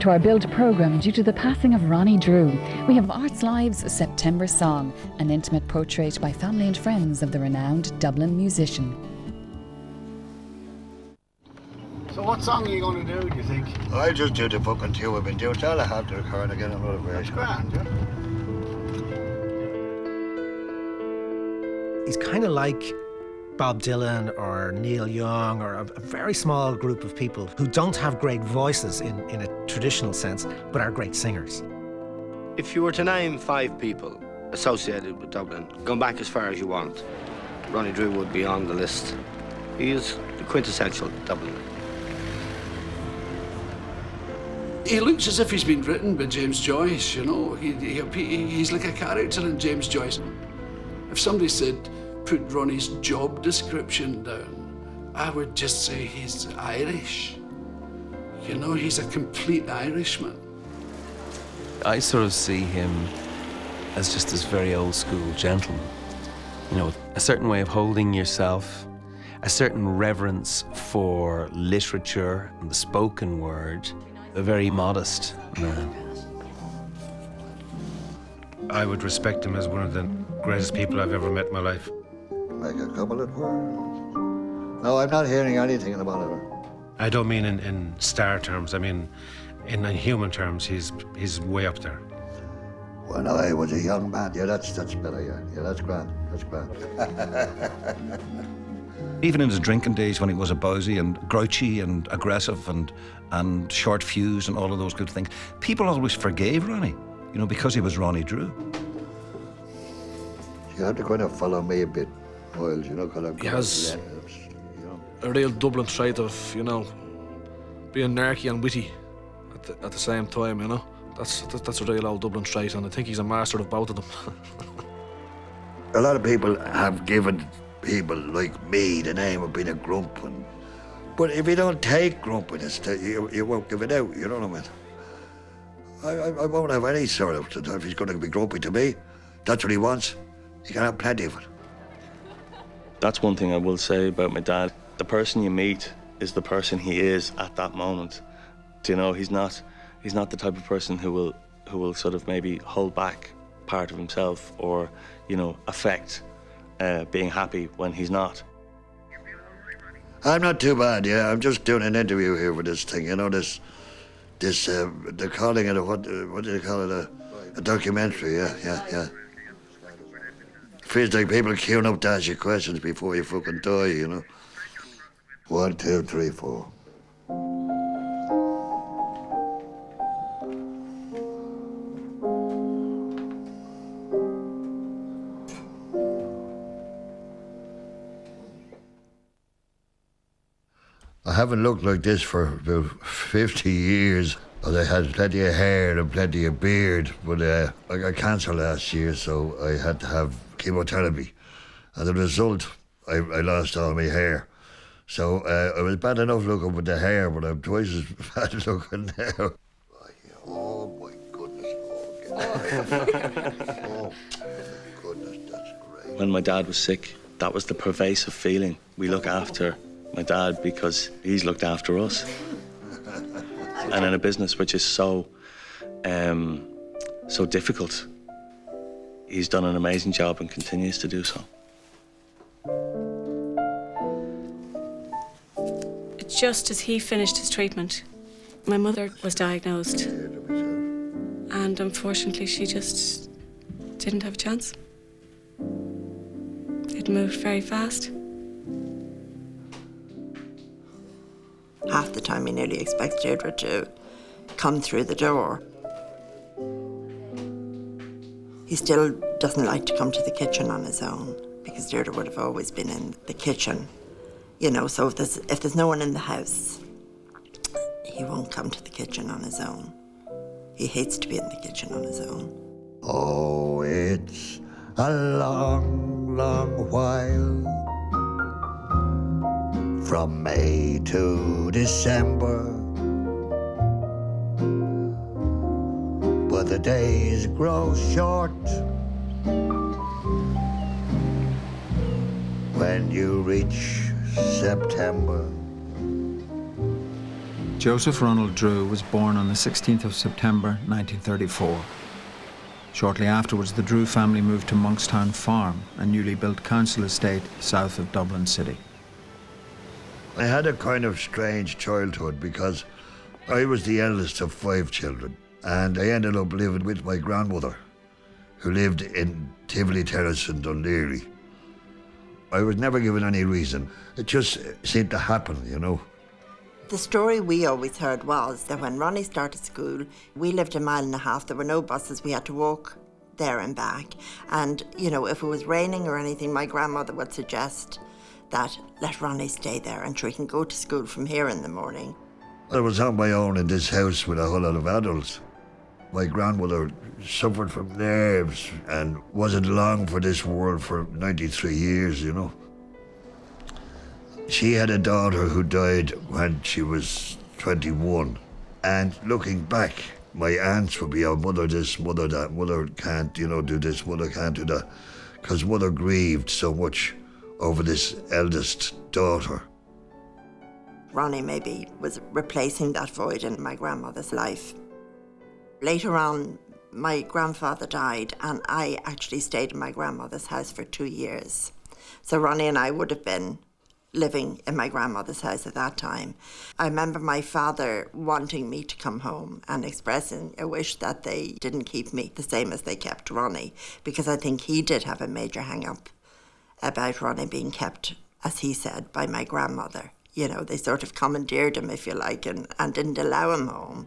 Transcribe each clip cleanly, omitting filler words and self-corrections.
to our Build programme due to the passing of Ronnie Drew. We have Arts Live's September Song, an intimate portrait by family and friends of the renowned Dublin musician. So what song are you going to do you think? I just do the fucking two I've been doing. It's all I have to record again another version. Grand, yeah? He's kind of like Bob Dylan or Neil Young or a very small group of people who don't have great voices in a traditional sense, but are great singers. If you were to name 5 people associated with Dublin, going back as far as you want, Ronnie Drew would be on the list. He is the quintessential Dubliner. He looks as if he's been written by James Joyce, you know. He's like a character in James Joyce. If somebody said, put Ronnie's job description down, I would just say he's Irish. You know, he's a complete Irishman. I sort of see him as just this very old school gentleman. You know, a certain way of holding yourself, a certain reverence for literature and the spoken word, a very modest man. I would respect him as one of the greatest people I've ever met in my life. Like a couple of words. No, I'm not hearing anything about it. I don't mean in star terms. I mean in human terms. He's way up there. When I was a young man, yeah, that's better, yeah. Yeah, that's grand, that's grand. Even in his drinking days when he was a bowsy and grouchy and aggressive and short fuse and all of those good things, people always forgave Ronnie, you know, because he was Ronnie Drew. You have to kind of follow me a bit, Miles, you know, because I'm... He has a real Dublin trait of, you know, being narky and witty at the same time, you know. That's a real old Dublin trait, and I think he's a master of both of them. A lot of people have given people like me the name of being a grump, but if you don't take grumpiness, you won't give it out, you know what I mean? I won't have any sort of, if he's going to be grumpy to me, that's what he wants, he can have plenty of it. That's one thing I will say about my dad. The person you meet is the person he is at that moment. Do you know, he's not the type of person who will sort of maybe hold back part of himself or, you know, affect being happy when he's not. I'm not too bad, yeah. I'm just doing an interview here for this thing, you know, they're calling it what do they call it, a documentary, yeah. Feels like people queuing up to ask you questions before you fucking die, you know. 1, 2, 3, 4. I haven't looked like this for about 50 years. I had plenty of hair and plenty of beard, but I got cancer last year, so I had to have chemotherapy. And the result, I lost all my hair. So I was bad enough looking with the hair, but I'm twice as bad looking now. Oh my goodness. Oh my goodness, that's great. When my dad was sick, that was the pervasive feeling. We look after my dad because he's looked after us. And in a business which is so difficult, he's done an amazing job and continues to do so. Just as he finished his treatment, my mother was diagnosed. And unfortunately, she just didn't have a chance. It moved very fast. Half the time, you nearly expect Deirdre to come through the door. He still doesn't like to come to the kitchen on his own because Deirdre would have always been in the kitchen. You know, so if there's no one in the house, he won't come to the kitchen on his own. He hates to be in the kitchen on his own. Oh, it's a long, long while from May to December, but the days grow short when you reach September. Joseph Ronald Drew was born on the 16th of September 1934. Shortly afterwards, the Drew family moved to Monkstown Farm, a newly built council estate south of Dublin City. I had a kind of strange childhood because I was the eldest of 5 children, and I ended up living with my grandmother, who lived in Tivoli Terrace in Dún Laoghaire. I was never given any reason. It just seemed to happen, you know. The story we always heard was that when Ronnie started school, we lived a mile and a half. There were no buses. We had to walk there and back. And, you know, if it was raining or anything, my grandmother would suggest that let Ronnie stay there and sure he can go to school from here in the morning. I was on my own in this house with a whole lot of adults. My grandmother suffered from nerves and wasn't long for this world for 93 years, you know. She had a daughter who died when she was 21. And looking back, my aunts would be, oh, mother this, mother that, mother can't, you know, do this, mother can't do that. Because mother grieved so much over this eldest daughter. Ronnie maybe was replacing that void in my grandmother's life. Later on, my grandfather died and I actually stayed in my grandmother's house for 2 years. So Ronnie and I would have been living in my grandmother's house at that time. I remember my father wanting me to come home and expressing a wish that they didn't keep me the same as they kept Ronnie, because I think he did have a major hang-up about Ronnie being kept, as he said, by my grandmother. You know, they sort of commandeered him, if you like, and didn't allow him home.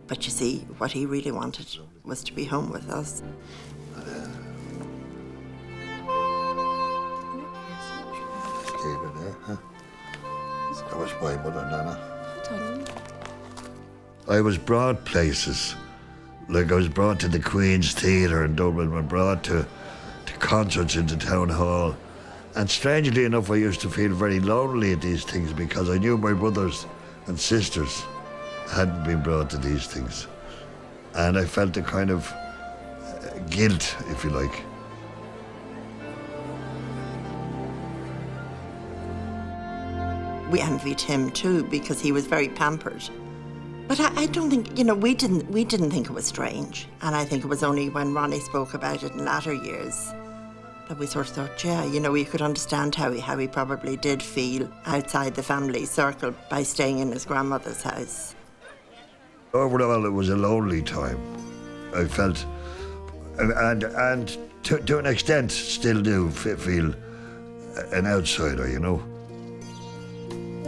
But you see, what he really wanted was to be home with us. That was my mother, Nana. I was brought places. Like I was brought to the Queen's Theatre in Dublin, I was brought to concerts in the town hall. And strangely enough, I used to feel very lonely at these things because I knew my brothers and sisters hadn't been brought to these things. And I felt a kind of guilt, if you like. We envied him too because he was very pampered. But I don't think, you know, we didn't think it was strange. And I think it was only when Ronnie spoke about it in latter years that we sort of thought, yeah, you know, we could understand how he probably did feel outside the family circle by staying in his grandmother's house. Overall, it was a lonely time. I felt, and to an extent, still do feel an outsider, you know.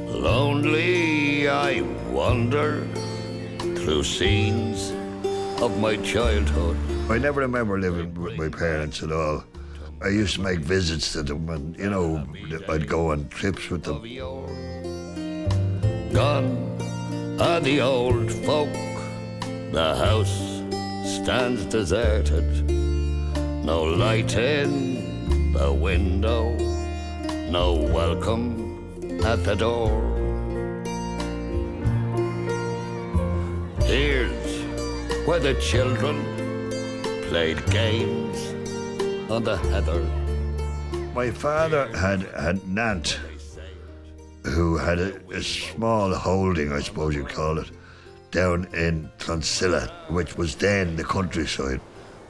Lonely I wander through scenes of my childhood. I never remember living with my parents at all. I used to make visits to them and, you know, I'd go on trips with them. Gone are the old folk, the house stands deserted. No light in the window, no welcome at the door. Here's where the children played games on the heather. My father had an aunt who had a small holding, I suppose you'd call it, down in Clonsilla, which was then the countryside.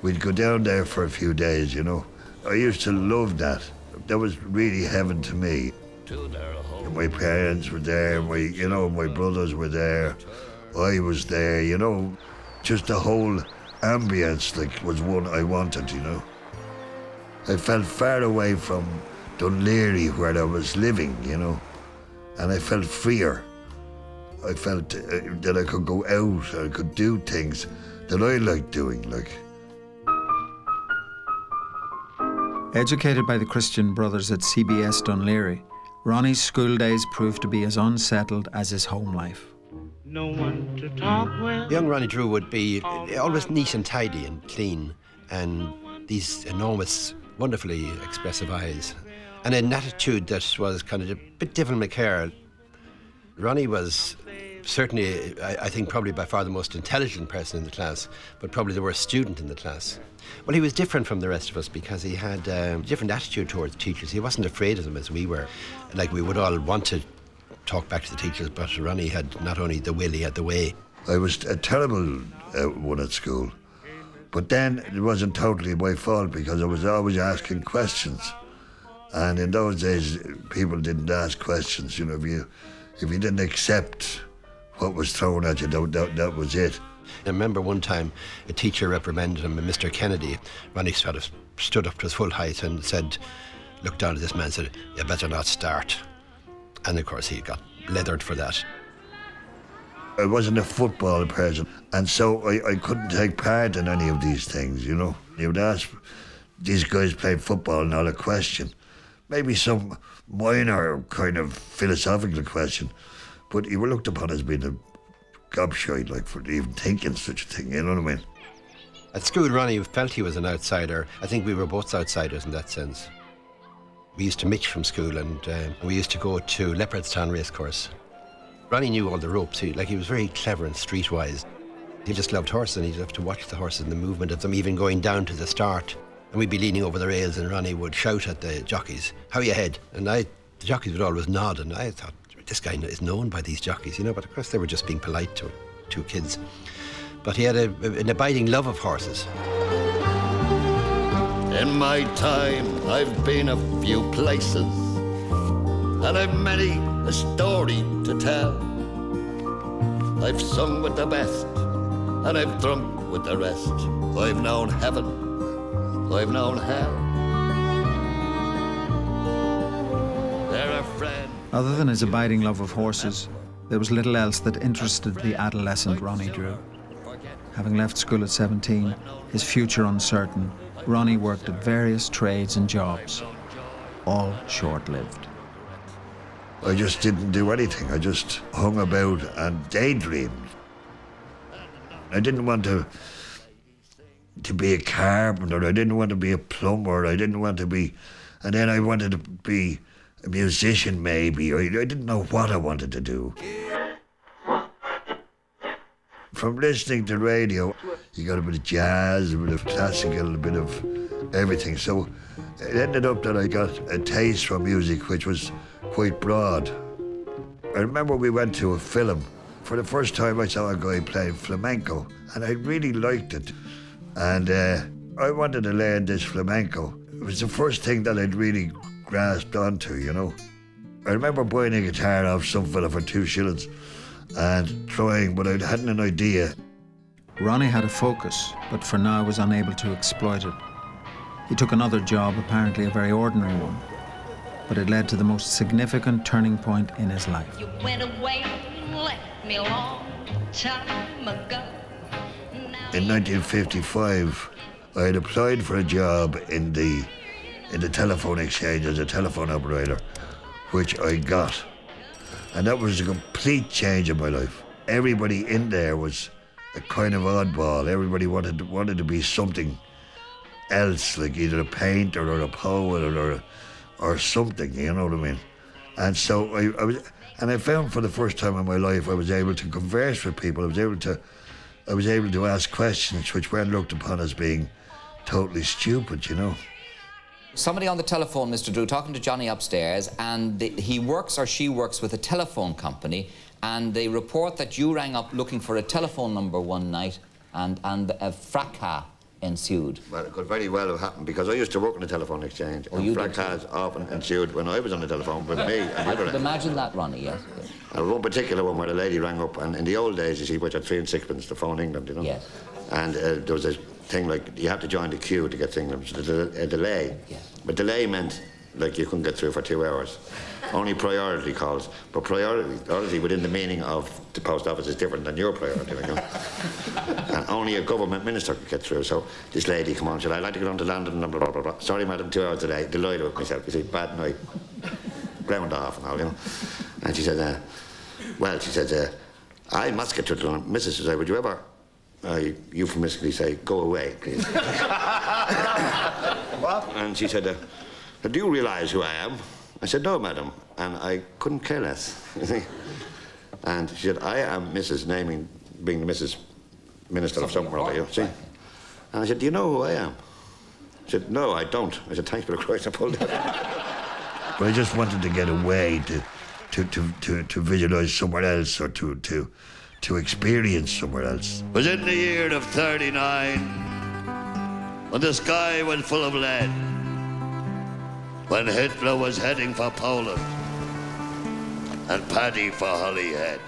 We'd go down there for a few days, you know. I used to love that. That was really heaven to me. My parents were there, my brothers were there, I was there, you know. Just the whole ambience, was one I wanted, you know. I felt far away from Dún Laoghaire where I was living, you know, and I felt freer. I felt that I could go out, I could do things that I liked doing, Educated by the Christian Brothers at CBS Dún Laoghaire, Ronnie's school days proved to be as unsettled as his home life. No one to talk with. Young Ronnie Drew would be always neat and tidy and clean, and these enormous, wonderfully expressive eyes, and an attitude that was kind of a bit Devil McCare. Ronnie was certainly, I think, probably by far the most intelligent person in the class, but probably the worst student in the class. Well, he was different from the rest of us because he had a different attitude towards teachers. He wasn't afraid of them as we were. Like, we would all want to talk back to the teachers, but Ronnie had not only the will, he had the way. I was a terrible one at school. But then it wasn't totally my fault because I was always asking questions. And in those days, people didn't ask questions. You know, if you didn't accept what was thrown at you, that was it. I remember one time a teacher reprimanded him, Mr. Kennedy. Ronnie sort of stood up to his full height and said, looked down at this man and said, "You better not start." And of course he got leathered for that. I wasn't a football person, and so I couldn't take part in any of these things, you know. You would ask these guys playing football and all a question, maybe some minor kind of philosophical question, but you were looked upon as being a gobshite, like, for even thinking such a thing, you know what I mean? At school, Ronnie felt he was an outsider. I think we were both outsiders in that sense. We used to mitch from school, and we used to go to Leopardstown Racecourse. Ronnie knew all the ropes. He was very clever and streetwise. He just loved horses, and he'd have to watch the horses and the movement of them, even going down to the start. And we'd be leaning over the rails, and Ronnie would shout at the jockeys, "How are you ahead?" And the jockeys would always nod, and I thought, this guy is known by these jockeys, you know, but of course they were just being polite to kids. But he had an abiding love of horses. In my time, I've been a few places, and I've many a story to tell. I've sung with the best, and I've drunk with the rest. I've known heaven, I've known hell. They're a friend. Other than his abiding love of horses, there was little else that interested the adolescent Ronnie Drew. Having left school at 17, his future uncertain, Ronnie worked at various trades and jobs, all short-lived. I just didn't do anything. I just hung about and daydreamed. I didn't want to be a carpenter. I didn't want to be a plumber. I didn't want to be... And then I wanted to be a musician, maybe. I didn't know what I wanted to do. From listening to radio, you got a bit of jazz, a bit of classical, a bit of everything. So it ended up that I got a taste for music which was quite broad. I remember we went to a film. For the first time I saw a guy playing flamenco, and I really liked it. And I wanted to learn this flamenco. It was the first thing that I'd really grasped onto, you know. I remember buying a guitar off some fella for 2 shillings and trying, but I hadn't an idea. Ronnie had a focus, but for now was unable to exploit it. He took another job, apparently a very ordinary one, but it led to the most significant turning point in his life. You went away and left me a long time ago. In 1955, I had applied for a job in the telephone exchange as a telephone operator, which I got. And that was a complete change in my life. Everybody in there was a kind of oddball. Everybody wanted to be something else, like either a painter or a poet or something, you know what I mean? And so I found for the first time in my life I was able to converse with people. I was able to ask questions which weren't looked upon as being totally stupid, you know. Somebody on the telephone, Mr. Drew, talking to Johnny upstairs, and he works or she works with a telephone company, and they report that you rang up looking for a telephone number one night, and a fracas ensued. Well, it could very well have happened, because I used to work in the telephone exchange, and fracas often ensued when I was on the telephone with me. I could imagine that, Ronnie, yes. There was one particular one where the lady rang up, and in the old days, you see, which had 3 and 6pence to phone England, you know? Yes. And there was a thing like you had to join the queue to get things. A delay. Yes. But delay meant like you couldn't get through for 2 hours. Only priority calls. But priority within the meaning of the post office is different than your priority. You know? And only a government minister could get through. So this lady come on, said, "I'd like to get on to London, blah, blah, blah, blah. Sorry, madam, 2 hours today. Delighted with myself. You see, bad night. Ground off and all, you know." And she said, I must get to London. Mrs. said, "Would you ever euphemistically say, go away, please?" What? And she said, "Do you realise who I am?" I said, "No, madam." And I couldn't care less, you see. And she said, "I am Mrs. naming, being the Mrs. Minister of somewhere over you, see?" And I said, "Do you know who I am?" She said, "No, I don't." I said, "Thanks for the Christ," I pulled out. But I just wanted to get away, to visualise somewhere else or to experience somewhere else. It was in the year of 39, when the sky was full of lead, when Hitler was heading for Poland and Paddy for Holyhead.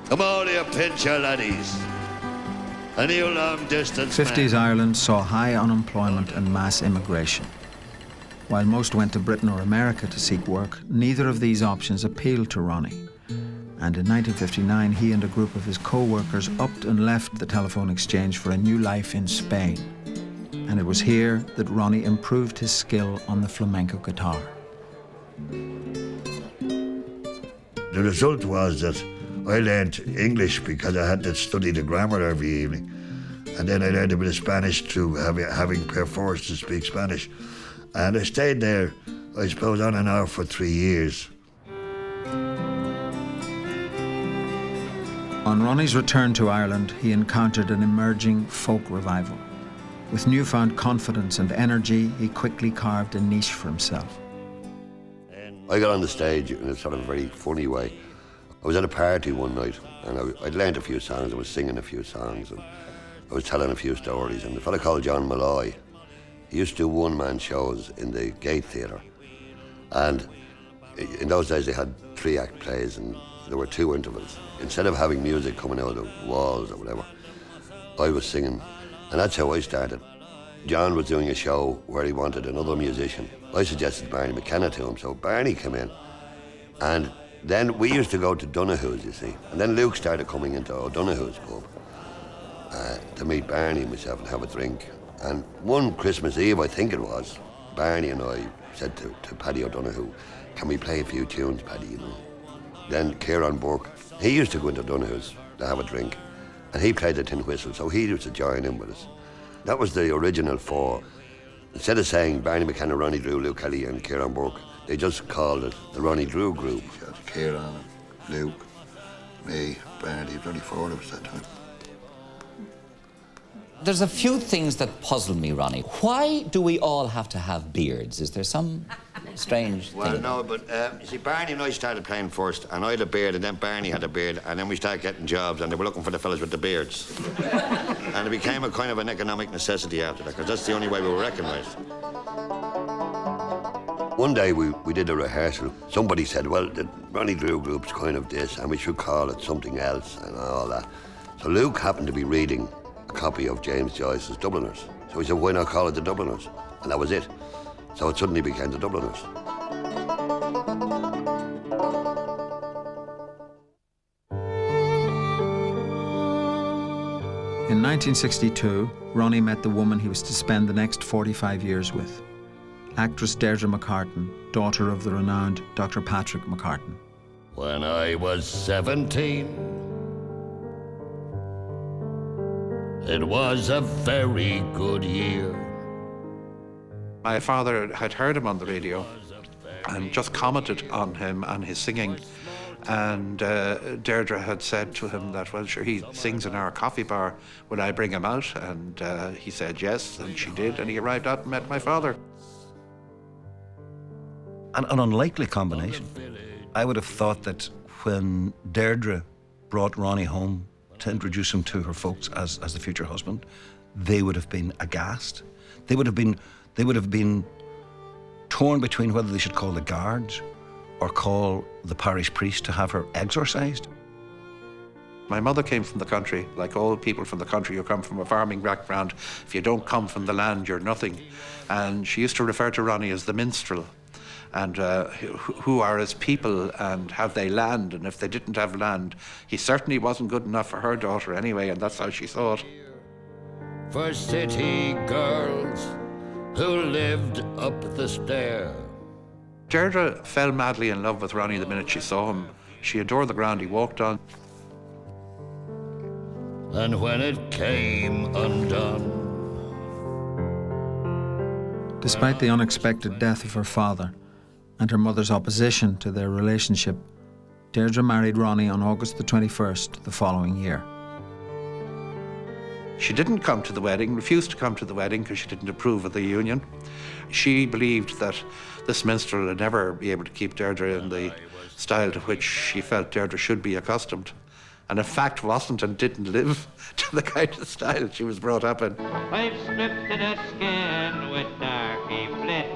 Come on here, pinch your laddies. A new long-distance 50s Ireland saw high unemployment and mass immigration. While most went to Britain or America to seek work, neither of these options appealed to Ronnie. And in 1959, he and a group of his co-workers upped and left the telephone exchange for a new life in Spain. And it was here that Ronnie improved his skill on the flamenco guitar. The result was that I learned English because I had to study the grammar every evening. And then I learned a bit of Spanish through having perforce to speak Spanish. And I stayed there, I suppose, on and off for 3 years. On Ronnie's return to Ireland, he encountered an emerging folk revival. With newfound confidence and energy, he quickly carved a niche for himself. I got on the stage in a sort of very funny way. I was at a party one night, and I'd learned a few songs, I was singing a few songs, and I was telling a few stories, and a fella called John Malloy, he used to do one-man shows in the Gate Theatre. And in those days they had 3-act plays, and there were 2 intervals. Instead of having music coming out of the walls or whatever, I was singing, and that's how I started. John was doing a show where he wanted another musician. I suggested Barney McKenna to him, so Barney came in, and then we used to go to Donoghue's, you see, and then Luke started coming into O'Donoghue's pub to meet Barney and myself and have a drink. And one Christmas Eve, I think it was, Barney and I said to Paddy O'Donoghue, can we play a few tunes, Paddy, you know? Then Kieran Burke, he used to go into Donoghue's to have a drink, and he played the tin whistle, so he used to join in with us. That was the original 4. Instead of saying Barney McKenna, Ronnie Drew, Luke Kelly and Kieran Burke, they just called it the Ronnie Drew group. Kieran, Luke, me, Barney, there were only 4 of us that time. There's a few things that puzzle me, Ronnie. Why do we all have to have beards? Is there some strange thing? Well, no, but you see, Barney and I started playing first, and I had a beard, and then Barney had a beard, and then we started getting jobs, and they were looking for the fellas with the beards. And it became a kind of an economic necessity after that, because that's the only way we were recognised. One day we did a rehearsal. Somebody said, well, the Ronnie Drew group's kind of this, and we should call it something else, and all that. So Luke happened to be reading a copy of James Joyce's Dubliners. So he said, why not call it the Dubliners? And that was it. So it suddenly became the Dubliners. In 1962, Ronnie met the woman he was to spend the next 45 years with. Actress Deirdre McCartan, daughter of the renowned Dr. Patrick McCartan. When I was 17, it was a very good year. My father had heard him on the radio and just commented on him and his singing. And Deirdre had said to him that, well, sure, he sings in our coffee bar. Would I bring him out? And he said yes, and she did. And he arrived out and met my father. An unlikely combination. I would have thought that when Deirdre brought Ronnie home to introduce him to her folks as the future husband, they would have been aghast. They would have been torn between whether they should call the guards or call the parish priest to have her exorcised. My mother came from the country. Like all people from the country who come from a farming background, if you don't come from the land, you're nothing. And she used to refer to Ronnie as the minstrel. And who are his people and have they land? And if they didn't have land, he certainly wasn't good enough for her daughter anyway, and that's how she saw it. For city girls who lived up the stair. Deirdre fell madly in love with Ronnie the minute she saw him. She adored the ground he walked on. And when it came undone. Despite the unexpected death of her father and her mother's opposition to their relationship, Deirdre married Ronnie on August the 21st the following year. She didn't come to the wedding, refused to come to the wedding because she didn't approve of the union. She believed that this minstrel would never be able to keep Deirdre in the style to which she felt Deirdre should be accustomed. And in fact wasn't and didn't live to the kind of style she was brought up in. I've stripped to the skin with darky flit,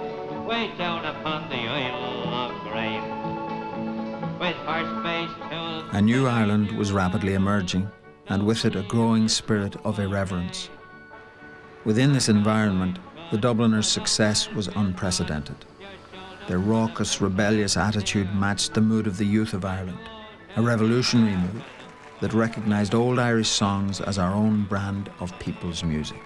way down upon the Isle of Grain. With horse-faced tools. A new Ireland was rapidly emerging, and with it a growing spirit of irreverence. Within this environment, the Dubliners' success was unprecedented. Their raucous, rebellious attitude matched the mood of the youth of Ireland, a revolutionary mood that recognised old Irish songs as our own brand of people's music.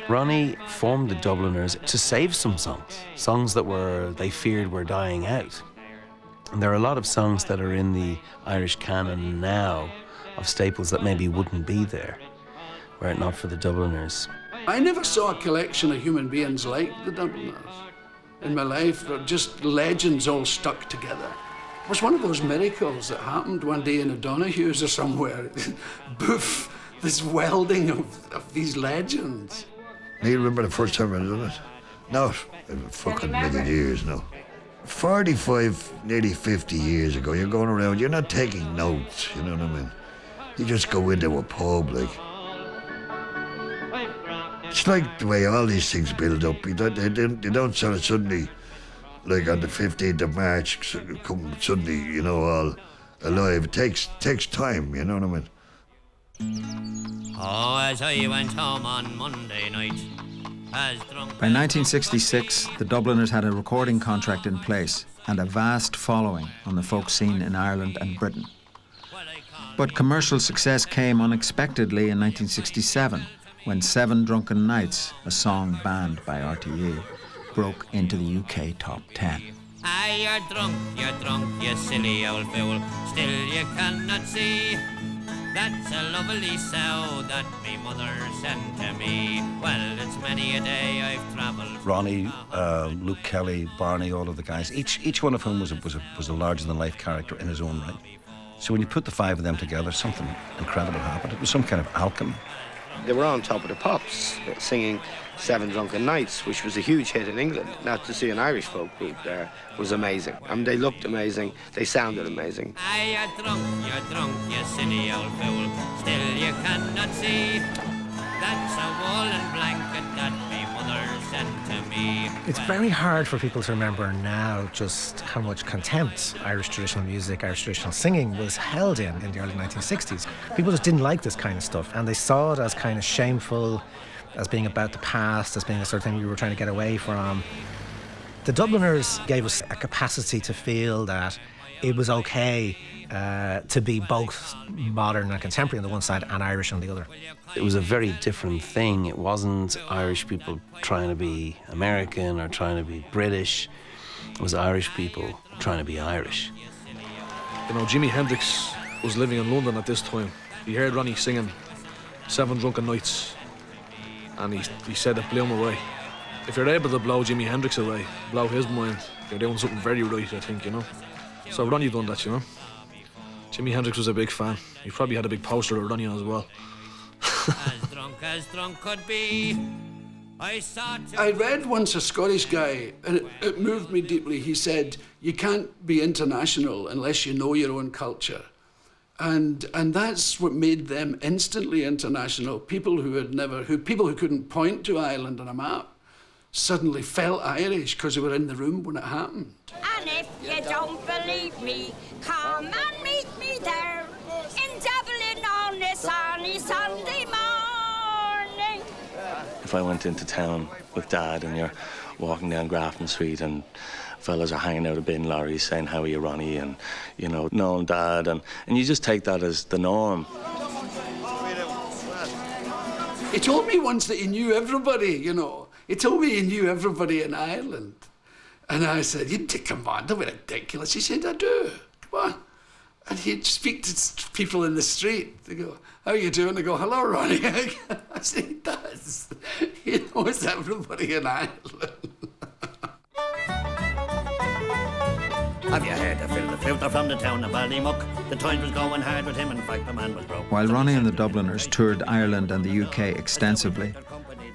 Ronnie formed the Dubliners to save some songs that they feared were dying out. And there are a lot of songs that are in the Irish canon now of staples that maybe wouldn't be there were it not for the Dubliners. I never saw a collection of human beings like the Dubliners in my life. They're just legends all stuck together. It was one of those miracles that happened one day in O'Donoghue's or somewhere. Boof, this welding of these legends. You remember the first time I done it? Not in fucking many years, no. 45, nearly 50 years ago, you're going around, you're not taking notes, you know what I mean? You just go into a pub, like. It's like the way all these things build up. You don't sort of suddenly, like on the 15th of March, come suddenly, you know, all alive. It takes time, you know what I mean? Oh, as I went home on Monday night, By 1966, the Dubliners had a recording contract in place and a vast following on the folk scene in Ireland and Britain. But commercial success came unexpectedly in 1967 when 7 Drunken Nights, a song banned by RTE, broke into the UK top 10. You're drunk, you silly old fool. Still you cannot see. That's a lovely sow that me mother sent to me. Well, it's many a day I've travelled. Ronnie, Luke Kelly, Barney, all of the guys, each one of whom was a larger-than-life character in his own right. So when you put the 5 of them together, something incredible happened. It was some kind of alchemy. They were on top of the pops, singing 7 Drunken Nights, which was a huge hit in England. Now to see an Irish folk group there was amazing. I mean, they looked amazing, they sounded amazing. You're drunk, you silly old fool. Still you cannot see. That's a woolen blanket that me mother sent to me. It's very hard for people to remember now just how much contempt Irish traditional music, Irish traditional singing was held in the early 1960s. People just didn't like this kind of stuff, and they saw it as kind of shameful, as being about the past, as being a sort of thing we were trying to get away from. The Dubliners gave us a capacity to feel that it was okay to be both modern and contemporary on the one side and Irish on the other. It was a very different thing. It wasn't Irish people trying to be American or trying to be British. It was Irish people trying to be Irish. You know, Jimi Hendrix was living in London at this time. He heard Ronnie singing 7 Drunken Nights, and he said it blew him away. If you're able to blow Jimi Hendrix away, blow his mind, you're doing something very right, I think, you know. So Ronnie done that, you know. Jimi Hendrix was a big fan. He probably had a big poster of Ronnie on as well. As drunk could be. I read once a Scottish guy, and it moved me deeply. He said, you can't be international unless you know your own culture. And that's what made them instantly international. People who couldn't point to Ireland on a map suddenly felt Irish because they were in the room when it happened. And if you don't believe me, come and meet me there in Dublin on this sunny Sunday morning. If I went into town with Dad and you're walking down Grafton Street and fellas are hanging out of bin lorries saying, how are you, Ronnie? And, you know, knowing Dad, and you just take that as the norm. He told me once that he knew everybody, you know. He told me he knew everybody in Ireland. And I said, come on, don't be ridiculous. He said, I do, come on. And he'd speak to people in the street. They go, how are you doing? They go, hello, Ronnie. I said, he does. He knows everybody in Ireland. Have you heard the filter from the town of Ballymuck? The times was going hard with him, in fact, the man was broke. While Ronnie and the Dubliners toured Ireland and the UK extensively,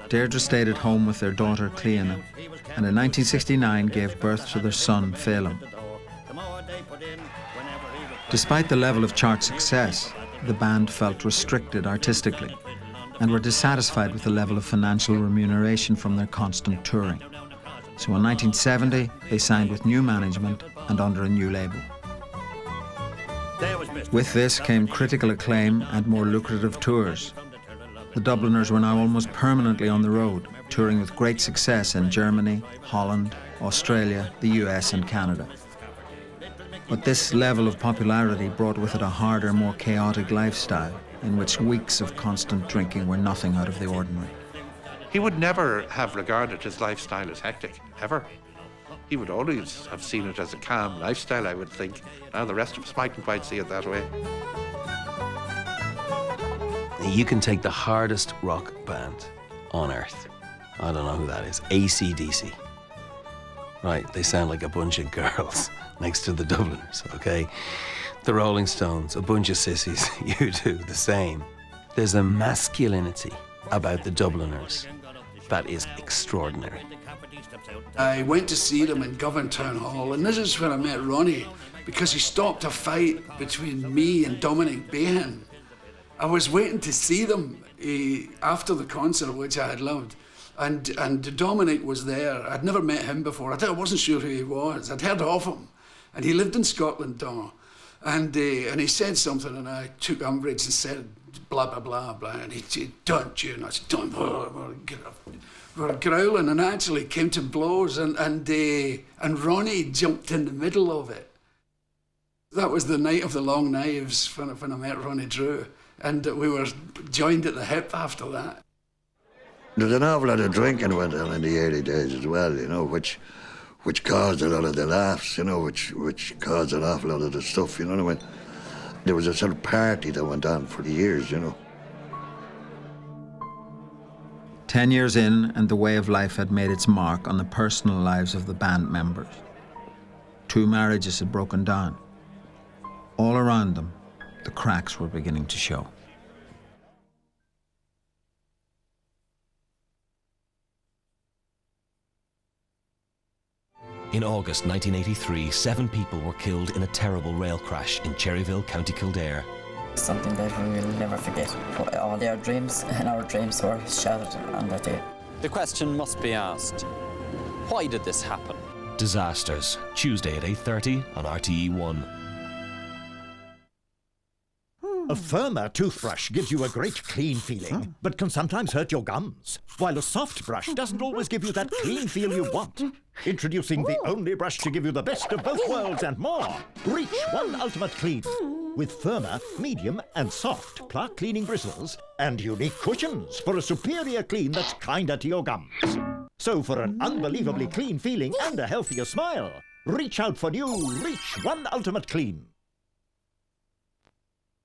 Deirdre stayed at home with their daughter Cleana, and in 1969 gave birth to their son Phelim. Despite the level of chart success, the band felt restricted artistically and were dissatisfied with the level of financial remuneration from their constant touring. So in 1970, they signed with new management and under a new label. With this came critical acclaim and more lucrative tours. The Dubliners were now almost permanently on the road, touring with great success in Germany, Holland, Australia, the US and Canada. But this level of popularity brought with it a harder, more chaotic lifestyle, in which weeks of constant drinking were nothing out of the ordinary. He would never have regarded his lifestyle as hectic, ever. He would always have seen it as a calm lifestyle, I would think. Now the rest of us mightn't quite see it that way. You can take the hardest rock band on earth. I don't know who that is. AC/DC. Right, they sound like a bunch of girls next to the Dubliners, okay? The Rolling Stones, a bunch of sissies. You do the same. There's a masculinity about the Dubliners that is extraordinary. I went to see them in Govan Town Hall, and this is when I met Ronnie, because he stopped a fight between me and Dominic Behan. I was waiting to see them after the concert, which I had loved, and Dominic was there. I'd never met him before. I wasn't sure who he was. I'd heard of him, and he lived in Scotland, and he said something, and I took umbrage and said blah blah blah blah, and he said, "Don't you?" And I said, "Don't." We're growling, and actually came to blows, and Ronnie jumped in the middle of it. That was the night of the long knives when I met Ronnie Drew, and we were joined at the hip after that. There's an awful lot of drinking went on in the early days as well, you know, which caused a lot of the laughs, you know, which caused an awful lot of the stuff, you know what I mean? There was a sort of party that went on for the years, you know. 10 years in, and the way of life had made its mark on the personal lives of the band members. 2 marriages had broken down. All around them, the cracks were beginning to show. In August 1983, 7 people were killed in a terrible rail crash in Cherryville, County Kildare. Something that we will never forget. All their dreams and our dreams were shattered on that day. The question must be asked, why did this happen? Disasters, Tuesday at 8:30 on RTE 1. A firmer toothbrush gives you a great clean feeling, but can sometimes hurt your gums, while a soft brush doesn't always give you that clean feel you want. Introducing the only brush to give you the best of both worlds and more. Reach One Ultimate Clean. With firmer, medium and soft plaque cleaning bristles and unique cushions for a superior clean that's kinder to your gums. So for an unbelievably clean feeling and a healthier smile, reach out for new Reach One Ultimate Clean.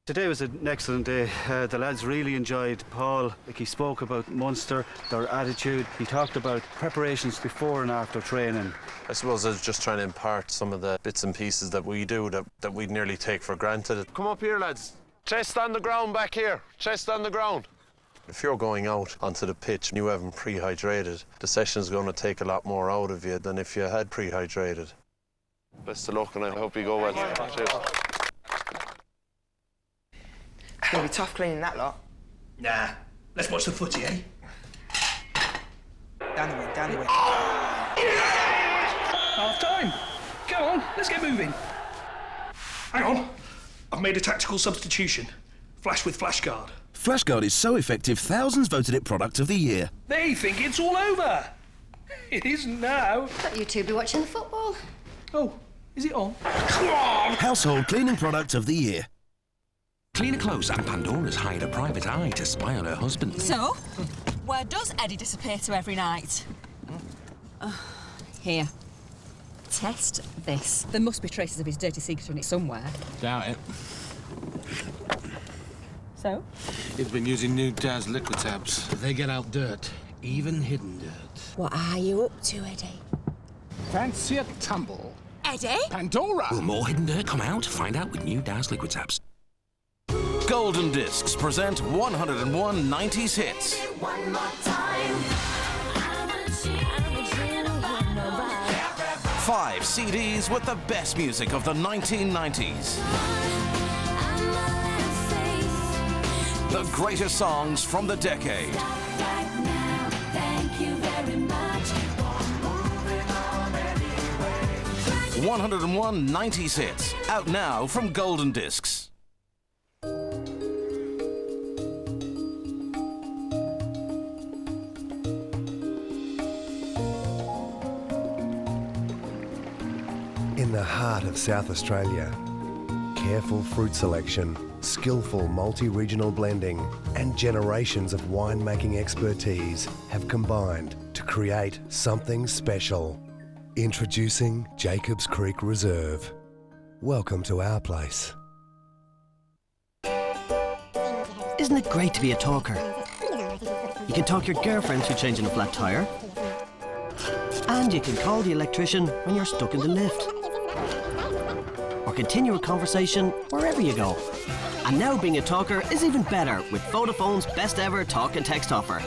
Today was an excellent day. The lads really enjoyed Paul. He spoke about Munster, their attitude. He talked about preparations before and after training. I suppose I was just trying to impart some of the bits and pieces that we do that we nearly take for granted. Come up here, lads. Chest on the ground back here. Chest on the ground. If you're going out onto the pitch and you haven't pre-hydrated, the session's going to take a lot more out of you than if you had pre-hydrated. Best of luck, and I hope you go well. Cheers. It's going to be tough cleaning that lot. Nah, let's watch the footy, eh? Down the way, down the way. Half time. Go on, let's get moving. Hang on. I've made a tactical substitution. Flash with Flashguard. Flashguard is so effective, thousands voted it Product of the Year. They think it's all over. It isn't now. Thought you two be watching the football. Oh, is it on? Come on! Household Cleaning Product of the Year. Cleaner Close and Pandora's hired a private eye to spy on her husband. So, where does Eddie disappear to every night? Here. Test this. There must be traces of his dirty secret in it somewhere. Doubt it. So? He's been using new Daz liquid tabs. They get out dirt, even hidden dirt. What are you up to, Eddie? Fancy a tumble? Eddie? Pandora! Will more hidden dirt come out? Find out with new Daz Liquid Zaps. Golden Discs present 101 90s hits. One more time. 5 CDs with the best music of the 1990s. The greatest songs from the decade. 101 90s hits, out now from Golden Discs. In the heart of South Australia, careful fruit selection, skillful multi-regional blending and generations of winemaking expertise have combined to create something special. Introducing Jacobs Creek Reserve. Welcome to our place. Isn't it great to be a talker? You can talk your girlfriend through changing a flat tyre. And you can call the electrician when you're stuck in the lift. Or continue a conversation wherever you go. And now being a talker is even better with Vodafone's best ever talk and text offer.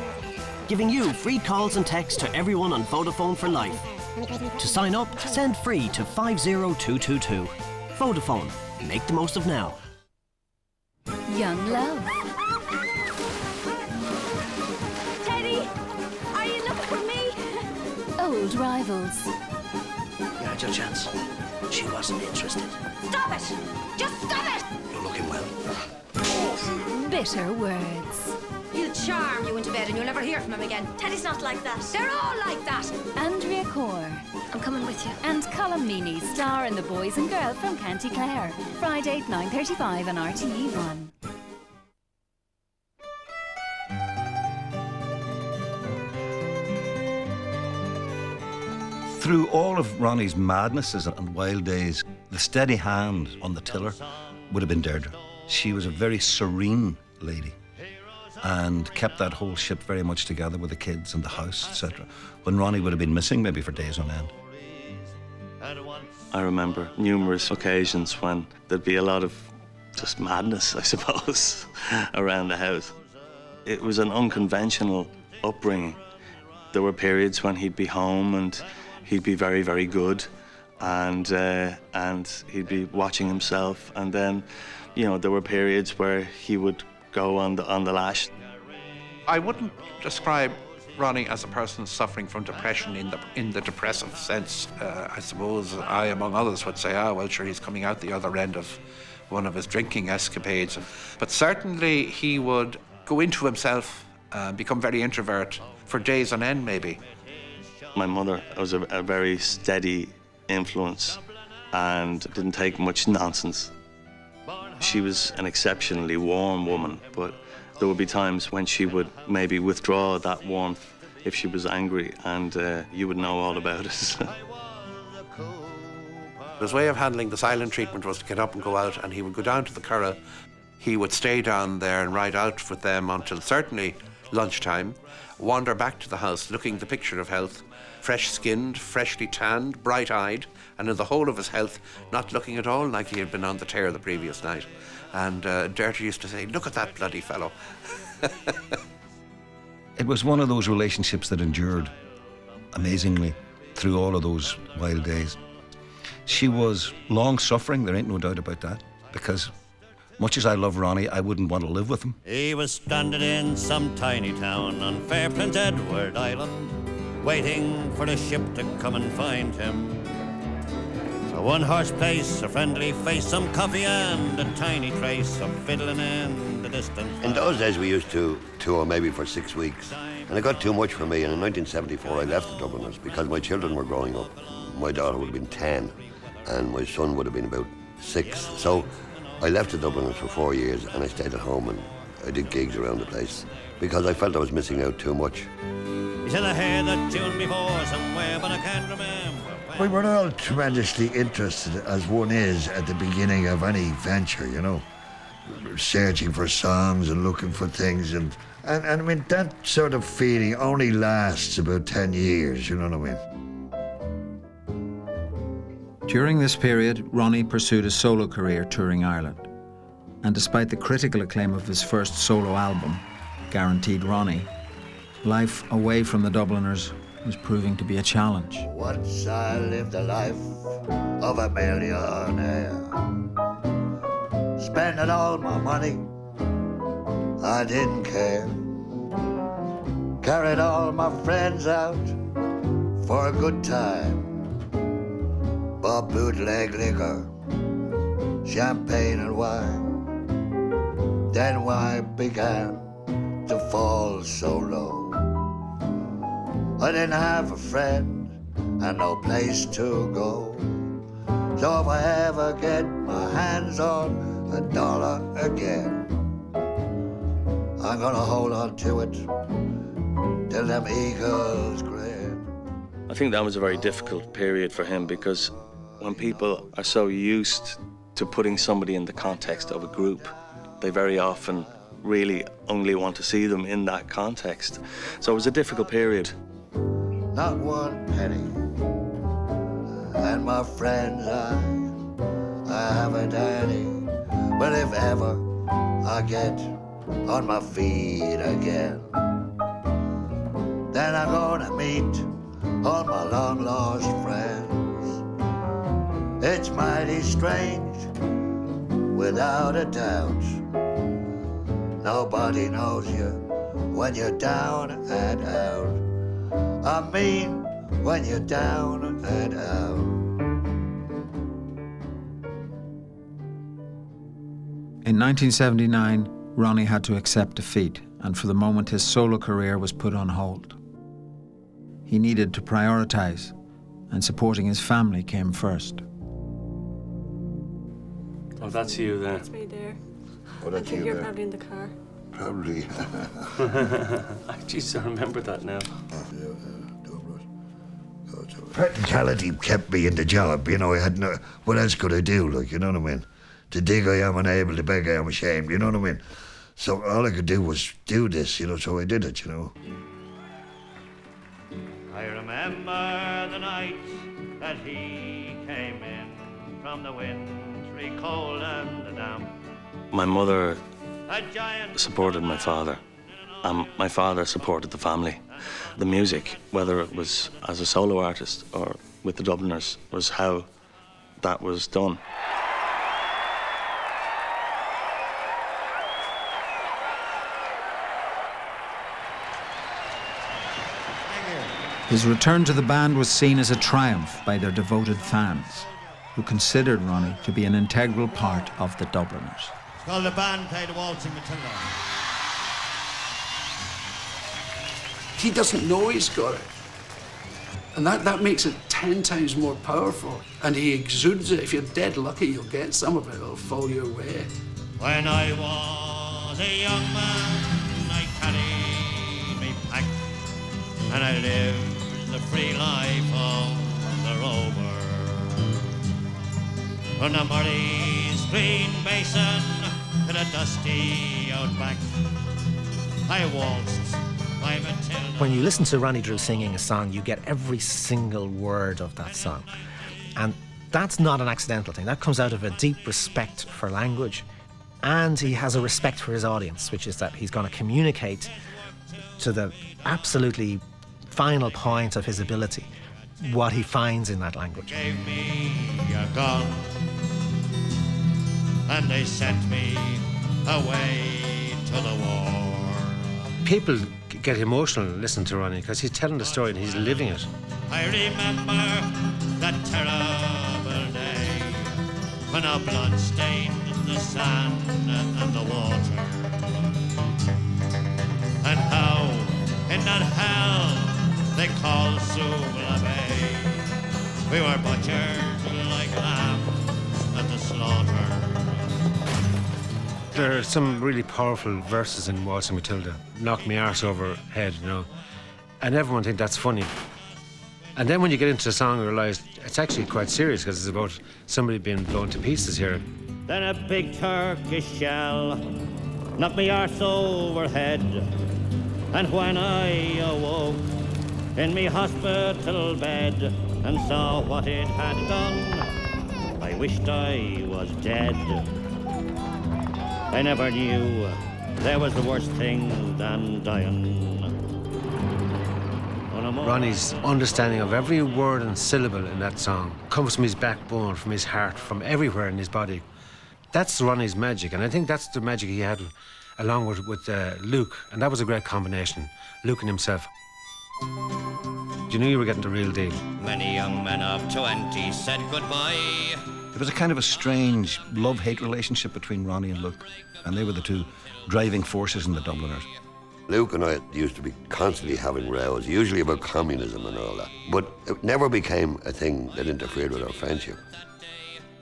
Giving you free calls and texts to everyone on Vodafone for life. To sign up, send free to 50222. Vodafone. Make the most of now. Young love. Teddy, are you looking for me? Old rivals. You had your chance. She wasn't interested. Stop it! Just stop it! You're looking well. Bitter words. He'll charm you into bed and you'll never hear from him again. Teddy's not like that. They're all like that. Andrea Corr. I'm coming with you. And Colm Meaney star in The Boys and Girl from County Clare. Friday at 9:35 on RTE 1. Through all of Ronnie's madnesses and wild days, the steady hand on the tiller would have been Deirdre. She was a very serene lady and kept that whole ship very much together with the kids and the house, etc. When Ronnie would have been missing maybe for days on end. I remember numerous occasions when there'd be a lot of just madness, I suppose, around the house. It was an unconventional upbringing. There were periods when he'd be home and he'd be very, very good, and he'd be watching himself. And then, you know, there were periods where he would go on the lash. I wouldn't describe Ronnie as a person suffering from depression in the depressive sense. I suppose I, among others, would say, well, sure, he's coming out the other end of one of his drinking escapades. But certainly he would go into himself, become very introvert for days on end, maybe. My mother was a very steady influence and didn't take much nonsense. She was an exceptionally warm woman, but there would be times when she would maybe withdraw that warmth if she was angry, and you would know all about it. His way of handling the silent treatment was to get up and go out, and he would go down to the Curragh. He would stay down there and ride out with them until certainly lunchtime, wander back to the house looking the picture of health, fresh-skinned, freshly tanned, bright-eyed, and in the whole of his health, not looking at all like he had been on the tear the previous night. And Deirdre used to say, look at that bloody fellow. It was one of those relationships that endured amazingly through all of those wild days. She was long-suffering, there ain't no doubt about that, because much as I love Ronnie, I wouldn't want to live with him. He was stranded in some tiny town on fair Prince Edward Island, waiting for the ship to come and find him. A one-horse place, a friendly face, some coffee and a tiny trace of fiddling in the distance. In those days we used to tour maybe for 6 weeks, and it got too much for me, and in 1974 I left the Dubliners because my children were growing up. My daughter would have been 10 and my son would have been about 6. So I left the Dubliners for 4 years and I stayed at home and I did gigs around the place because I felt I was missing out too much. He said I heard that tune before somewhere, but I can't remember. We were all tremendously interested, as one is at the beginning of any venture, you know, searching for songs and looking for things, and I mean, that sort of feeling only lasts about 10 years, you know what I mean? During this period, Ronnie pursued a solo career touring Ireland. And despite the critical acclaim of his first solo album, Guaranteed Ronnie, life away from the Dubliners was proving to be a challenge. Once I lived the life of a millionaire, spending all my money, I didn't care. Carried all my friends out for a good time. Bought bootleg liquor, champagne and wine. Then I began to fall so low. I didn't have a friend and no place to go. So if I ever get my hands on $1 again, I'm gonna hold on to it till them eagles grin. I think that was a very difficult period for him because when people are so used to putting somebody in the context of a group, they very often really only want to see them in that context. So it was a difficult period. Not one penny, and my friends I haven't any. But if ever I get on my feet again, then I'm gonna meet all my long lost friends. It's mighty strange, without a doubt. Nobody knows you when you're down and out. I mean, when you're down and out. In 1979, Ronnie had to accept defeat, and for the moment his solo career was put on hold. He needed to prioritise, and supporting his family came first. Oh, that's you there. That's me there. Oh, I that's think you you're there. probably in the car. Probably. Jeez, I remember that now. Practicality kept me in the job, you know. I had no. What else could I do? Like, you know what I mean? To dig, I am unable. To beg, I am ashamed. You know what I mean? So all I could do was do this, you know. So I did it, you know. I remember the night that he came in from the wintry cold and the damp. My mother supported my father, and my father supported the family. The music, whether it was as a solo artist or with the Dubliners, was how that was done. His return to the band was seen as a triumph by their devoted fans, who considered Ronnie to be an integral part of the Dubliners. It's called The Band Play the Waltzing Matilda. He doesn't know he's got it. And that makes it 10 times more powerful. And he exudes it. If you're dead lucky, you'll get some of it. It'll fall your way. When I was a young man, I carried me pack, and I lived the free life of the rover. From the Murray's green basin to the dusty outback, I waltzed by Matilda. When you listen to Ronnie Drew singing a song, you get every single word of that song. And that's not an accidental thing. That comes out of a deep respect for language. And he has a respect for his audience, which is that he's going to communicate to the absolutely final point of his ability what he finds in that language. Gave me a gun, and they sent me away to the war. People get emotional listening to Ronnie because he's telling the story and he's living it. I remember that terrible day when our blood stained the sand and the water, and how in that hell they call Sula Bay we were butchered like lambs at the slaughter. There are some really powerful verses in Waltzing Matilda. Knock me arse over head, you know. And everyone think that's funny. And then when you get into the song, you realise it's actually quite serious because it's about somebody being blown to pieces here. Then a big Turkish shell knocked me arse overhead, and when I awoke in me hospital bed and saw what it had done, I wished I was dead. I never knew there was the worst thing than dying. Ronnie's understanding of every word and syllable in that song comes from his backbone, from his heart, from everywhere in his body. That's Ronnie's magic, and I think that's the magic he had along with Luke, and that was a great combination, Luke and himself. You knew you were getting the real deal. Many young men of 20 said goodbye. There was a kind of a strange love-hate relationship between Ronnie and Luke, and they were the two driving forces in the Dubliners. Luke and I used to be constantly having rows, usually about communism and all that, but it never became a thing that interfered with our friendship.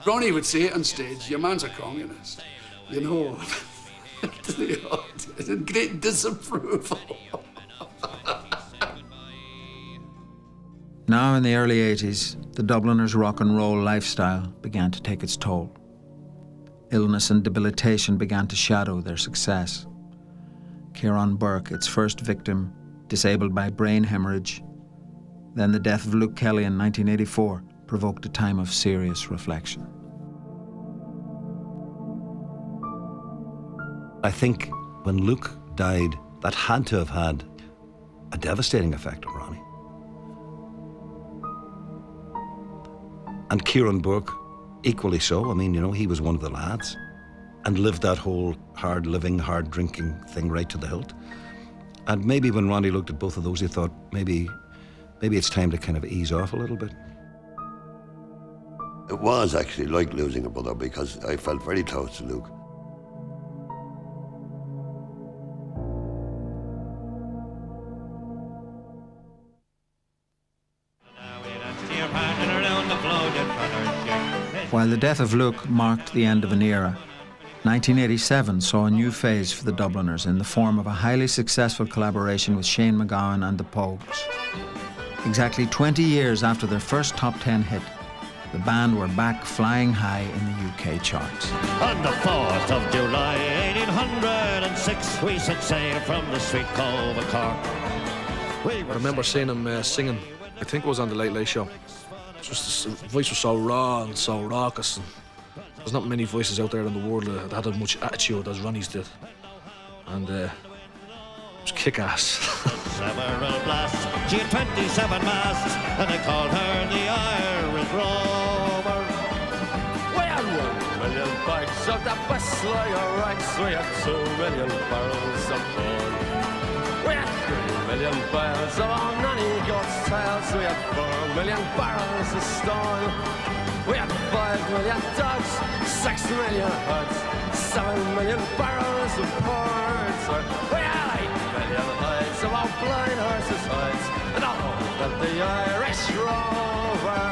Ronnie would say it on stage, your man's a communist, you know. In great disapproval. Now in the early 80s, the Dubliners' rock and roll lifestyle began to take its toll. Illness and debilitation began to shadow their success. Kieran Burke, its first victim, disabled by brain hemorrhage. Then the death of Luke Kelly in 1984 provoked a time of serious reflection. I think when Luke died, that had to have had a devastating effect on Ronnie. And Kieran Burke, equally so. I mean, you know, he was one of the lads and lived that whole hard living, hard drinking thing right to the hilt. And maybe when Ronnie looked at both of those, he thought, maybe it's time to kind of ease off a little bit. It was actually like losing a brother because I felt very close to Luke. While the death of Luke marked the end of an era, 1987 saw a new phase for the Dubliners in the form of a highly successful collaboration with Shane MacGowan and the Pogues. Exactly 20 years after their first top 10 hit, the band were back flying high in the UK charts. On the 4th of July, 1806, we set sail from the sweet cove of Cork. I remember seeing him singing, I think it was on the Late Late Show. Just his voice was so raw and so raucous. And there's not many voices out there in the world that had as much attitude as Ronnie's did. And it was kick-ass. Several blasts, she had 27 masts, and they called her the Irish Rover. We had 1 million bags of the best lager rights. We had 2 million barrels of gold. We had 3 million bales of our nanny goat's tails. We had 4 million barrels of stone. We had 5 million dogs, 6 million herds, 7 million barrels of ports. We had 8 million hides of our blind horses' hides, and all of the Irish Rover.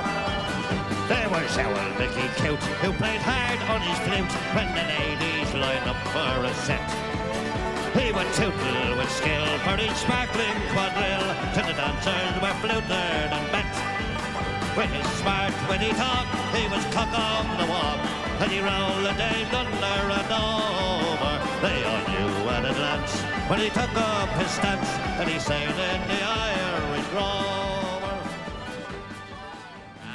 There was old Mickey Cute, who played hard on his flute when the ladies lined up for a set. He would tootle with skill for each sparkling quadrille, till the dancers were fluted and bent. With his smart, witty talk, he was cock on the walk, and he rolled the Dame under and over. They all knew at a glance when he took up his stance, and he sailed in the Irish Rover.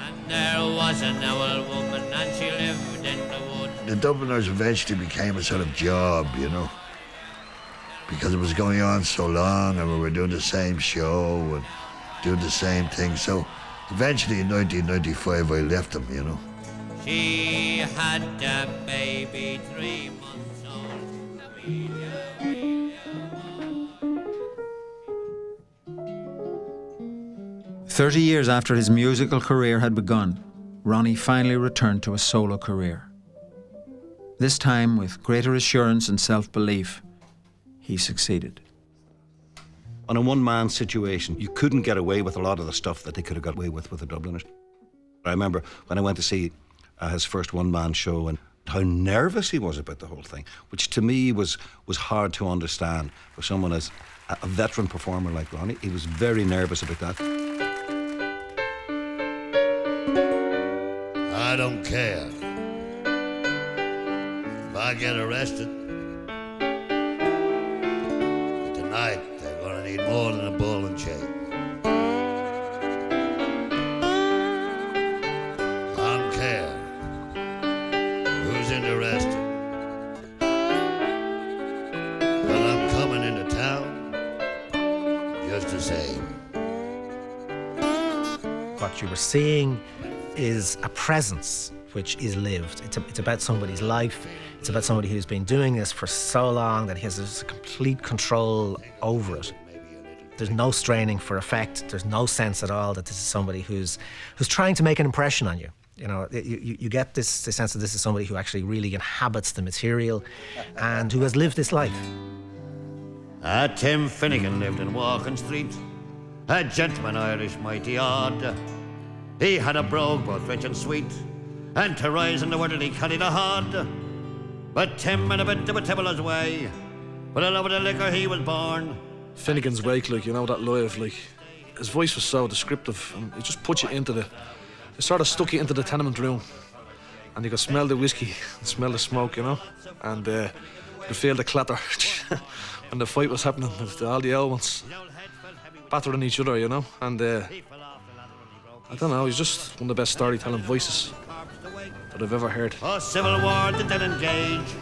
And there was an old woman, and she lived in the wood. The Dubliners eventually became a sort of job, you know, because it was going on so long and we were doing the same show and doing the same thing. So eventually in 1995 I left them, you know. She had a baby 3 months old. 30 years after his musical career had begun, Ronnie finally returned to a solo career. This time, with greater assurance and self-belief, he succeeded. On a one-man situation, you couldn't get away with a lot of the stuff that they could have got away with the Dubliners. I remember when I went to see his first one-man show and how nervous he was about the whole thing, which to me was hard to understand for someone as a veteran performer like Ronnie. He was very nervous about that. I don't care if I get arrested. But tonight they're gonna need more than a ball and chain. I don't care the same. What you were seeing is a presence which is lived. It's about somebody's life. It's about somebody who's been doing this for so long that he has this complete control over it. There's no straining for effect. There's no sense at all that this is somebody who's trying to make an impression on you. You know, you get this sense that this is somebody who actually really inhabits the material and who has lived this life. Tim Finnegan lived in Walking Street, a gentleman Irish mighty odd. He had a brogue both rich and sweet, and to rise in the world he carried a hod. But Tim had a bit of a tibbler's way, but a love of the liquor he was born. Finnegan's Wake, like, you know, that live, like, his voice was so descriptive, and it just put you into it sort of stuck you into the tenement room, and you could smell the whiskey, smell the smoke, you know, and you could feel the clatter when the fight was happening, all the elements battering each other, you know, and I don't know, he's just one of the best storytelling voices that I've ever heard. A civil war that did engage,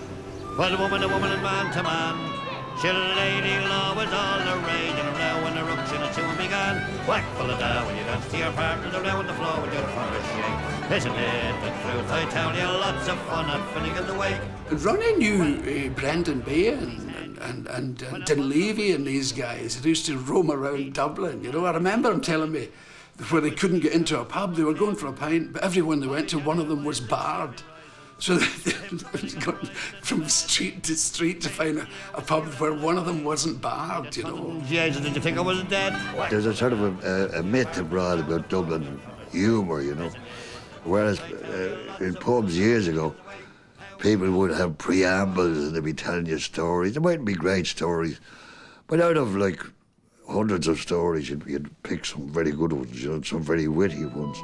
but woman to woman and man to man. Chill lady law was all the rage, and a row and eruption it soon began. Whack full of down when you dance to your partner, the row on the floor with your front of shake. Isn't it the truth? I tell you, lots of fun at Finnegan's Wake. Ronnie knew Brendan Bay and Dunleavy and these guys. They used to roam around Dublin, you know. I remember him telling me where they couldn't get into a pub, they were going for a pint, but everyone they went to, one of them was barred. So they going from street to street to find a pub where one of them wasn't barred, you know. Jesus, did you think I was dead? There's a sort of a myth abroad about Dublin humour, you know. Whereas in pubs years ago, people would have preambles and they'd be telling you stories. There mightn't be great stories, but out of like hundreds of stories, you'd pick some very good ones, you know, some very witty ones.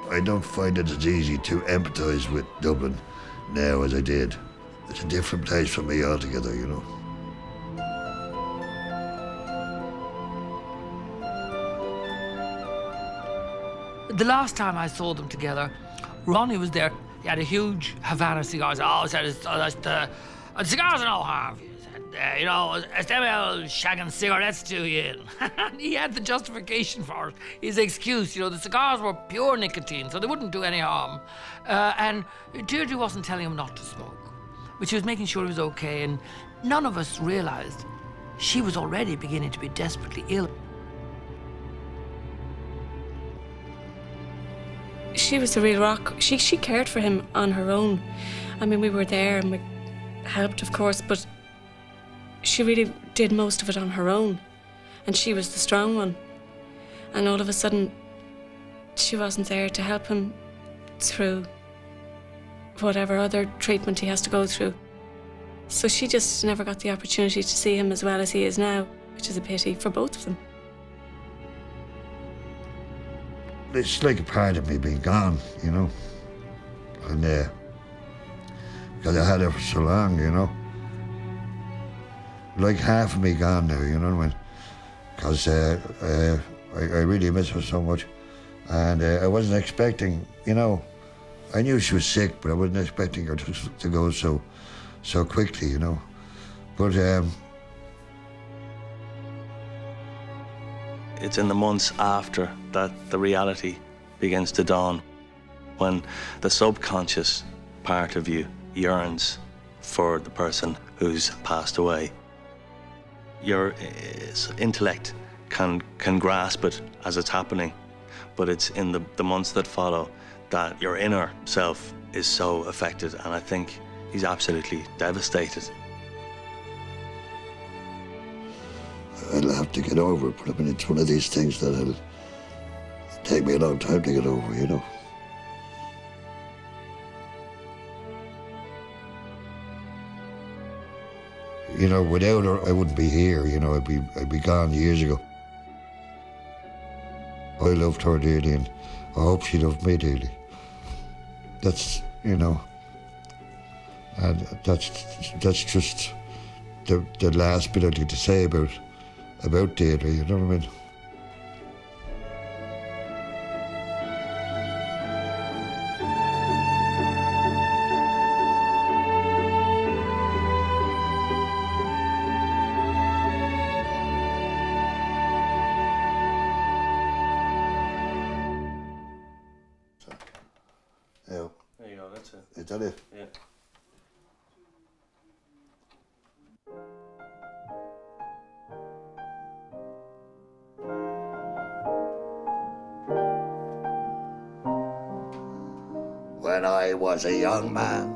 I don't find it as easy to empathise with Dublin now as I did. It's a different place for me altogether, you know. The last time I saw them together, Ronnie was there. He had a huge Havana cigar. He said, the cigars are no harm. He said, you know, it's them old shagging cigarettes to you. And he had the justification for it. His excuse, you know, the cigars were pure nicotine, so they wouldn't do any harm. And Deirdre wasn't telling him not to smoke, but she was making sure he was okay, and none of us realised she was already beginning to be desperately ill. She was a real rock. She cared for him on her own. I mean, we were there and we helped, of course, but she really did most of it on her own. And she was the strong one. And all of a sudden, she wasn't there to help him through whatever other treatment he has to go through. So she just never got the opportunity to see him as well as he is now, which is a pity for both of them. It's like a part of me being gone, you know. And because I had her for so long, you know. Like half of me gone now, you know what I mean? Because I really miss her so much. And I wasn't expecting, you know, I knew she was sick, but I wasn't expecting her to go so quickly, you know. But it's in the months after that the reality begins to dawn, when the subconscious part of you yearns for the person who's passed away. Your intellect can grasp it as it's happening, but it's in the months that follow that your inner self is so affected, and I think he's absolutely devastated. I'll have to get over it, but I mean, it's one of these things that'll take me a long time to get over, you know. You know, without her, I wouldn't be here, you know, I'd be gone years ago. I loved her dearly, and I hope she loved me dearly. That's, you know, and that's just the last bit I'd like to say about Deirdre, you know what I mean? tell you. Yeah. When I was a young man,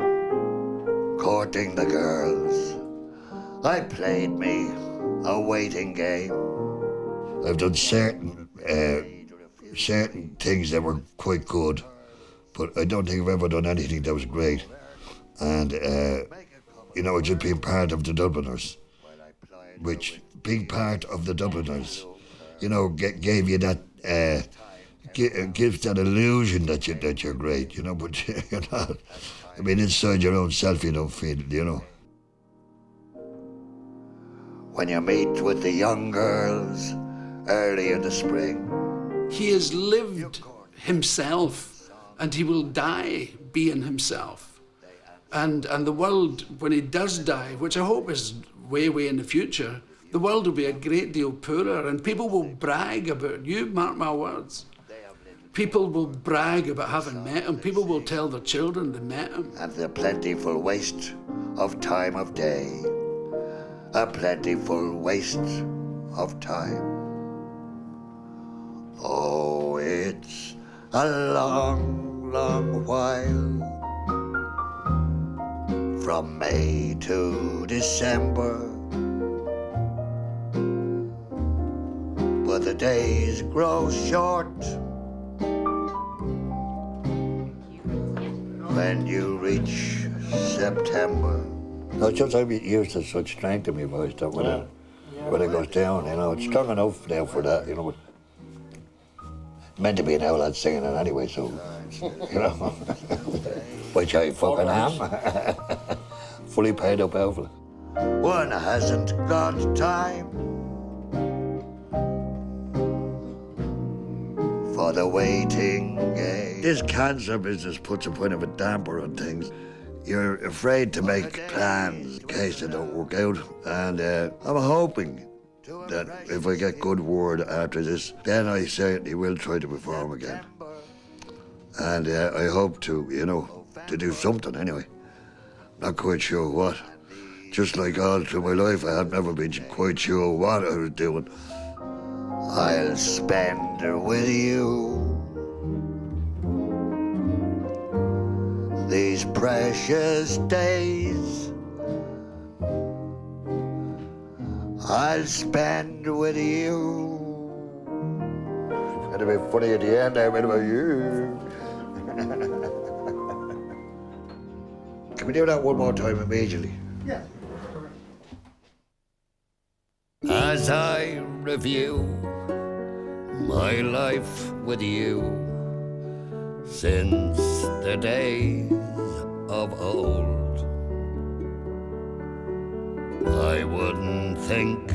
courting the girls, I played me a waiting game. I've done certain things that were quite good, but I don't think I've ever done anything that was great. And, just being part of the Dubliners, which being part of the Dubliners, gave you that, gives that illusion that you're great, but you're not. I mean, inside your own self, you don't feel it, When you meet with the young girls early in the spring. He has lived himself, and he will die being himself. And the world, when he does die, which I hope is way, way in the future, the world will be a great deal poorer, and people will brag about you, mark my words. People will brag about having met him. People will tell their children they met him. And the plentiful waste of time of day. A plentiful waste of time. Oh, it's a long, long while. From May to December. But the days grow short. When you reach September. No, it's just I'm used to such strength in my voice that when it goes down, it's strong enough now for that, but meant to be an outlet singing it anyway, so, which I fucking am. Fully paid up outfit. One hasn't got time for the waiting game. This cancer business puts a point of a damper on things. You're afraid to make plans in case they don't work out, and I'm hoping that if I get good word after this, then I certainly will try to perform again. And I hope to, to do something anyway. Not quite sure what. Just like all through my life, I have never been quite sure what I was doing. I'll spend with you these precious days. I'll spend with you. It'll be funny at the end, I mean, about you. Can we do that one more time immediately? Yeah. As I review my life with you since the days of old, I wouldn't think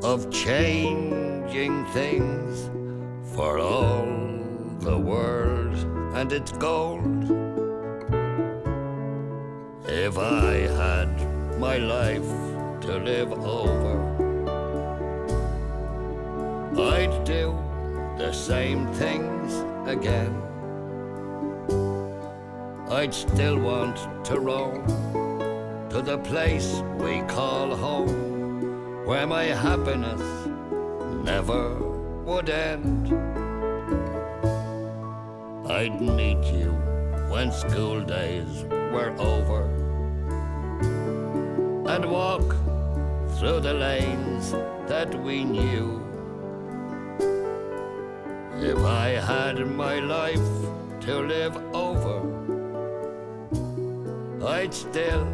of changing things for all the world and its gold. If I had my life to live over, I'd do the same things again. I'd still want to roam to the place we call home, where my happiness never would end. I'd meet you when school days were over and walk through the lanes that we knew. If I had my life to live over, I'd still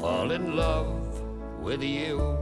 fall in love with you.